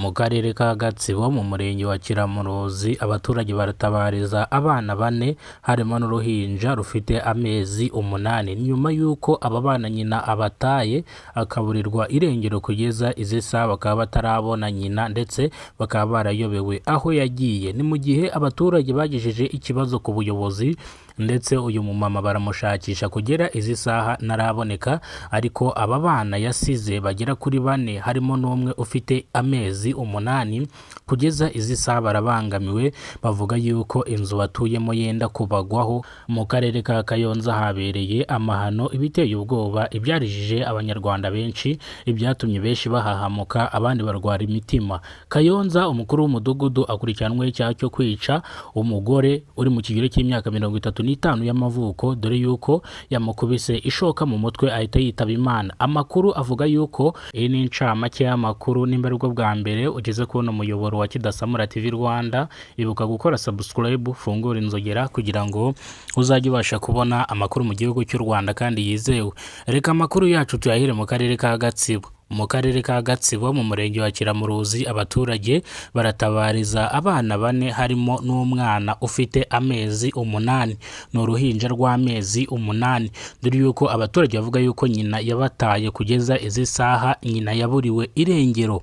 Mu karere ka Gatsibo mu murenge wa Kiramuruzi abaturage baratabariza abana bane harimo n'uruhinja rufite amezi 8 nyuma y'uko aba bana nyina abataye akaburirwa irengero kugeza izi saha bakaba batarabona nyina ndetse bakaba barayobewe aho yagiye. Ni mu gihe abaturage bagejeje ikibazo ku buyobozi ndetse uyu mumama baramushakisha kugera izi saha naraboneka, ariko aba bana yasize bagera kuri bane harimo n'umwe ufite amezi 8 kugeza izi saha barabangamiwe. Bavuga yuko inzu batuyemo yenda kubagwaho. Mu karere ka Kayonza habereye amahano ibiteye ubwoba ibyarijije abanyarwanda benshi, ibyatumye benshi bahahamuka abandi barwara imitima. Kayonza umukuru w'umudugudu akurikiranwe icyaha cyo kwica umugore uri mu kigero cy'imyaka 35 y'amavuko, dore yuko yamukubise ishoka mu mutwe ahita yitaba Imana. Amakuru avuga yuko iyi ni incamake y'amakuru n'imbarwa bwa mbere ugeze kubona umuyoboro wa Kidasamura TV Rwanda. Ibuka gukora subscribe, fungura inzogera kugira ngo uzajye ubasha kubona amakuru mu gihugu cy'u Rwanda kandi yizewe. Reka amakuru yacu tuyahire mu karere ka Gatsibo. Mu karere ka Gatsibo mu murenge wa Kiramuruzi abaturage baratabariza abana bane harimo n'umwana ufite amezi 8, n'uruhinja rw'amezi 8, dore yuko abaturage bavuga yuko nyina yabataye kugeza izi saha nyina yaburiwe irengero.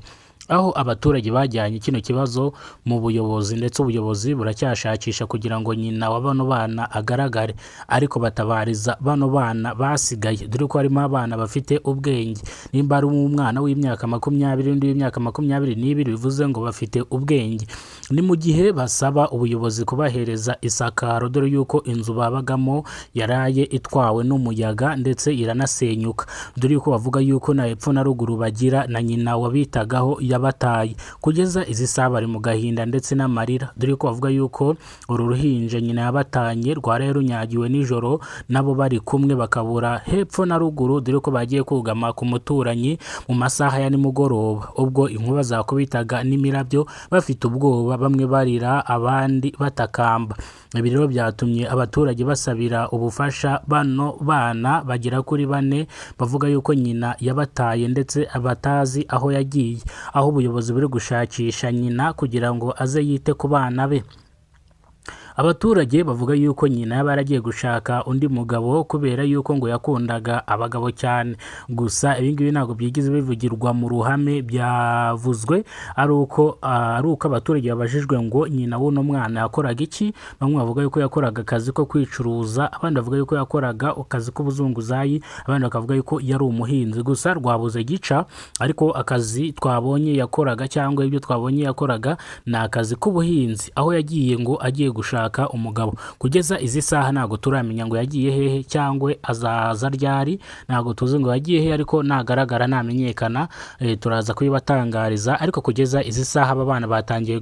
Aho abaturage bajyanye kino kibazo mu buyobozi ndetse ubuyobozi buracyashakisha kugira ngo nyina wa bano bana agaragare, ariko batabariza bano bana basigaye, dore ko harimo abana bafite ubwenge. Nimba ari umwana w'imyaka 20 undi w'imyaka 22 bivuze ngo bafite ubwenge. Ni mu gihe basaba ubuyobozi kubahereza isakaro, dore yuko inzu babagamo yaraye itwawe n'umuyaga ndetse iranasenyuka, dore yuko bavuga yuko na epfo na ruguru bagira na nyina wabitagaho bataye kugeza izi saha bari mu gahinda ndetse n'amarira, dore ko bavuga yuko uru ruhinja nyina yabatanye rwaraye runyagiwe nijoro nabo bari kumwe bakabura hepfo na ruguru, dore ko bagiye kugama ku muturanyi mu masaha ya nimugoroba ubwo inkuba zakubitaga n'imirabyo bafite ubwoba, bamwe barira abandi batakamba. Ibi rero byatumye abaturage basabira ubufasha bano bana bagera kuri bane bavuga yuko nyina yabataye ndetse abatazi aho yagiye, aho ubuyobozi buri gushakisha nyina kugira ngo aze yite ku bana be. Abaturage bavuga yuko nyina yabaragiye gushaka undi mugabo kubera yuko ngo yakundaga abagabo cyane. Gusa ibingibi ntabwo byigize bivugirwa mu ruhame, byavuzwe ari uko abaturage babajijwe ngo nyina w'uno mwana yakoraga iki. Bamwe bavuga yuko yakoraga akazi ko kwicuruza, abandi bavuga yuko yakoraga akazi k'ubuzunguzayi, abandi bakavuga yuko yari umuhinzi. Gusa rwabuze gica, ariko akazi twabonye yakoraga cyangwa ibyo twabonye yakoraga ni akazi k'ubuhinzi, aho yagiye ngo agiye gushaka umugabo. Kugeza izi saha ntago turamenya ngo yagiye hehe cyangwa azaza ryari, ntago tuzi ngo yagiye hehe, ariko nagaragara namenyekana turaza kubibatangariza. Ariko kugeza izi saha aba bana batangiye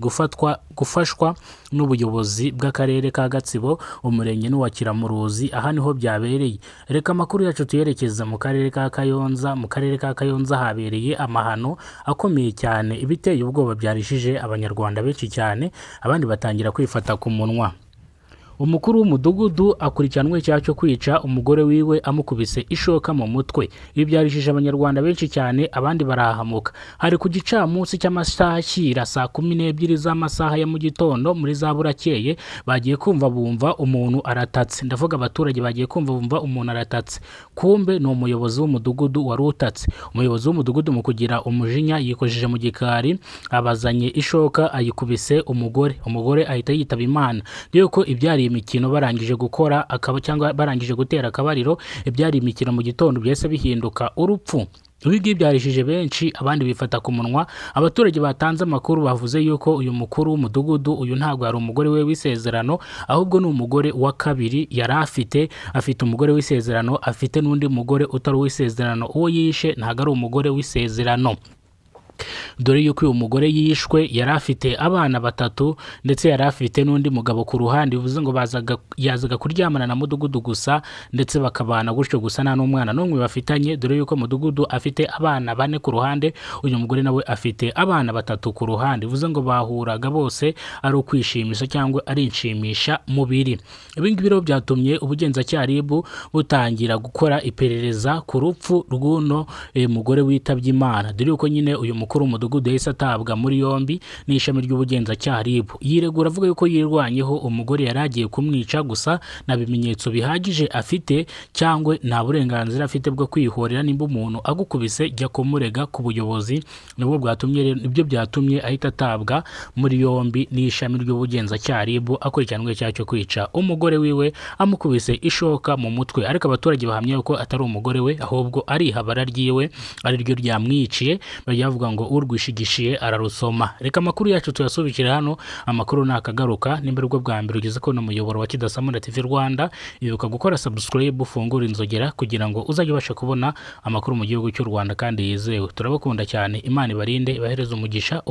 gufashwa n'ubuyobozi bw'akarere ka Gatsibo, umurenge n'uwa Kiramuruzi. Aha niho byabereye. Reka amakuru yacu tuyerekeza mu karere ka Kayonza. Mu karere ka Kayonza habereye amahano akomeye cyane, ibiteye ubwoba byarishije abanyarwanda benshi cyane, abandi batangira kwifata ku munwa. Umukuru w'umudugudu akurikiranwe icyaha cyo kwica umugore wiwe amukubise ishoka mu mutwe. Ibi byarishije abanyarwanda benshi cyane, abandi barahamuka. Hari ku gicamunsi cy'amasaha ashyira saa 12 z'amasaha ya mu gitondo muri za burakeye, bagiye kumva bumva umuntu aratatse. Ndavuga abaturage bagiye kumva bumva umuntu aratatse, kumbe ni umuyobozi w'umudugudu wari utatse. Umuyobozi w'umudugudu mu kugira umujinya yikojeje mu gikari, abazanye ishoka ayikubise umugore ahita yitaba Imana. Yuko ibyari imikino barangije gukora akaba cyangwa barangije gutera akabariro, ibyari imikino mu gitondo byese bihinduka urupfu. Ibigi byarishije benshi, abandi bifata ku munwa. Abaturage batanze amakuru bavuze yuko uyu mukuru w'umudugudu uyu ntabwo ari umugore we w'isezerano, ahubwo ni umugore wa kabiri yari afite umugore w'isezerano, afite n'undi mugore utari uw'isezerano. Uwo yishe ntabwo ari umugore w'isezerano, dore yuko uyu mugore yishwe yari afite abana 3 ndetse yari afite n'undi mugabo ku ruhande, bivuze ngo yazaga kuryamana na mudugudu gusa ndetse bakabana gutyo gusa nta n'umwana n'umwe bafitanye, dore yuko mudugudu afite abana 4 ku ruhande, uyu mugore nawe afite abana 3 ku ruhande. Bivuze ngo bahuraga bose ari ukwishimisha cyangwa ari inshimisha mubiri. Ibingibi rero byatumye ubugenzacyaha RIB butangira gukora iperereza ku rupfu rw'uno mugore witabye Imana, dore yuko nyine uyu umukuru w'umudugudu yahise atabwa muri yombi n'ishami ry'ubugenzacyaha RIB. Yiregura avuga yuko yirwanyeho umugore yari agiye kumwica, gusa nta bimenyetso bihagije afite cyangwa nta burenganzira afite bwo kwihorera. Nimba umuntu agukubise jya kumurega ku buyobozi, nibyo byatumye ahita atabwa muri yombi n'ishami ry'ubugenzacyaha RIB akurikiranwe icyaha cyo kwica umugore wiwe amukubise ishoka mu mutwe. Ariko abaturage bahamya yuko atari umugore we, ahubwo ari ihabara ryiwe ari ryo ryamwiciye. Bavuga ngo urwishigishiye ararusoma. Reka amakuru yacu tuyasubikira hano. Amakuru nakagaruka, nimba ubwo bwa mbere ugeze ko no muyoboro wa Kidasamura TV Rwanda, ibuka gukora subscribe, ufungura inzogera kugira ngo uzajye ubasha kubona amakuru mu gihugu cy'u Rwanda kandi yizewe. Turabakunda cyane, Imana ibarinde, ibahereze umugisha.